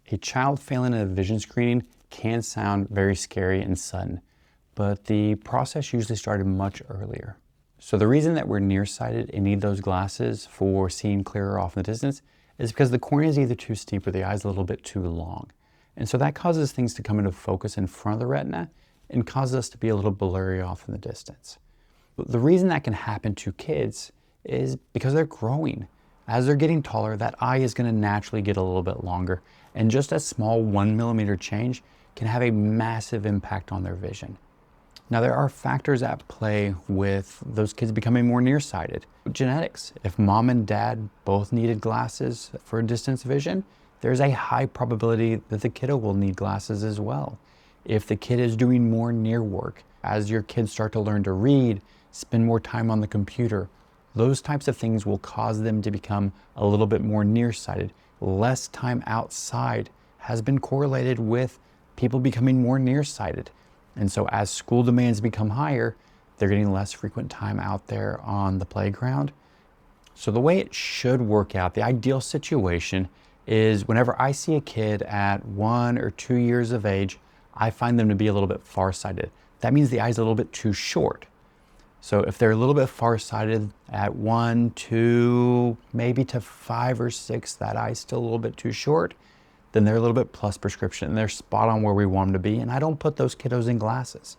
A child failing a vision screening can sound very scary and sudden, but the process usually started much earlier. So the reason that we're nearsighted and need those glasses for seeing clearer off in the distance is because the cornea is either too steep or the eye is a little bit too long. And so that causes things to come into focus in front of the retina and causes us to be a little blurry off in the distance. But the reason that can happen to kids is because they're growing. As they're getting taller, that eye is going to naturally get a little bit longer, and just a small 1 millimeter change can have a massive impact on their vision. Now, there are factors at play with those kids becoming more nearsighted. Genetics. If mom and dad both needed glasses for distance vision, there's a high probability that the kiddo will need glasses as well. If the kid is doing more near work, as your kids start to learn to read, spend more time on the computer, those types of things will cause them to become a little bit more nearsighted. Less time outside has been correlated with people becoming more nearsighted. And so as school demands become higher, they're getting less frequent time out there on the playground. So the way it should work out, the ideal situation is whenever I see a kid at 1 or 2 years of age, I find them to be a little bit farsighted. That means the eye's a little bit too short. So if they're a little bit farsighted at 1, 2, maybe to 5 or 6, that eye's still a little bit too short, then they're a little bit plus prescription and they're spot on where we want them to be. And I don't put those kiddos in glasses.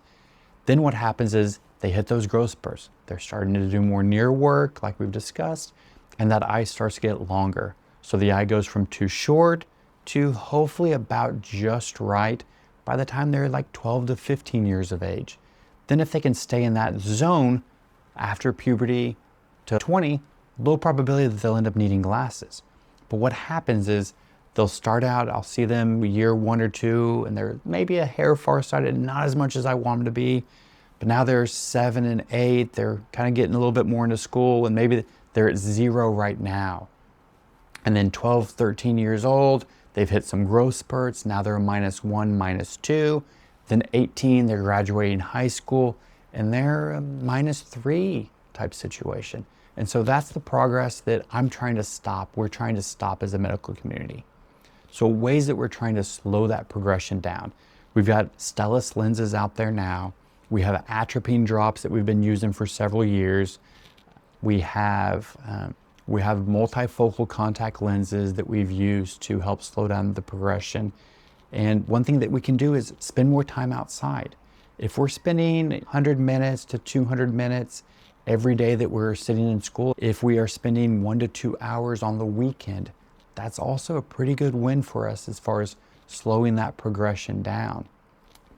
Then what happens is they hit those growth spurts. They're starting to do more near work, like we've discussed, and that eye starts to get longer. So the eye goes from too short to hopefully about just right by the time they're like 12 to 15 years of age. Then if they can stay in that zone after puberty to 20, low probability that they'll end up needing glasses. But what happens is they'll start out, I'll see them year 1 or 2, and they're maybe a hair farsighted, not as much as I want them to be. But now they're 7 and 8, they're kind of getting a little bit more into school, and maybe they're at 0 right now. And then 12, 13 years old, they've hit some growth spurts, now they're a -1, -2. Then 18, they're graduating high school, and they're a -3 type situation. And so that's the progress that I'm trying to stop. We're trying to stop as a medical community. So ways that we're trying to slow that progression down. We've got Stellus lenses out there now. We have atropine drops that we've been using for several years. We have multifocal contact lenses that we've used to help slow down the progression. And one thing that we can do is spend more time outside. If we're spending 100 minutes to 200 minutes every day that we're sitting in school, if we are spending 1 to 2 hours on the weekend, that's also a pretty good win for us as far as slowing that progression down.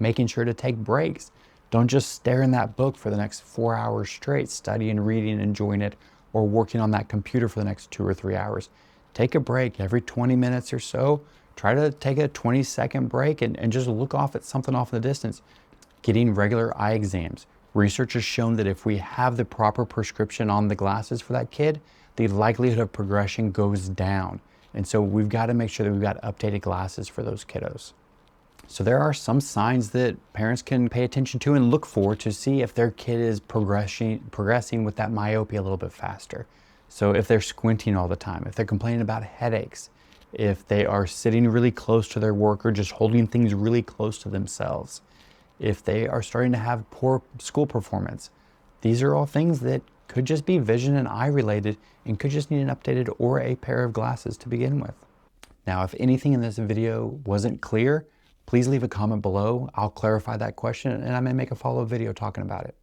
Making sure to take breaks. Don't just stare in that book for the next 4 hours straight, studying, reading, enjoying it, or working on that computer for the next 2 or 3 hours. Take a break every 20 minutes or so. Try to take a 20-second break and just look off at something off in the distance. Getting regular eye exams. Research has shown that if we have the proper prescription on the glasses for that kid, the likelihood of progression goes down. And so we've got to make sure that we've got updated glasses for those kiddos. So there are some signs that parents can pay attention to and look for to see if their kid is progressing with that myopia a little bit faster. So if they're squinting all the time, if they're complaining about headaches, if they are sitting really close to their work or just holding things really close to themselves, if they are starting to have poor school performance. These are all things that could just be vision and eye related and could just need an updated or a pair of glasses to begin with. Now, if anything in this video wasn't clear, please leave a comment below. I'll clarify that question and I may make a follow-up video talking about it.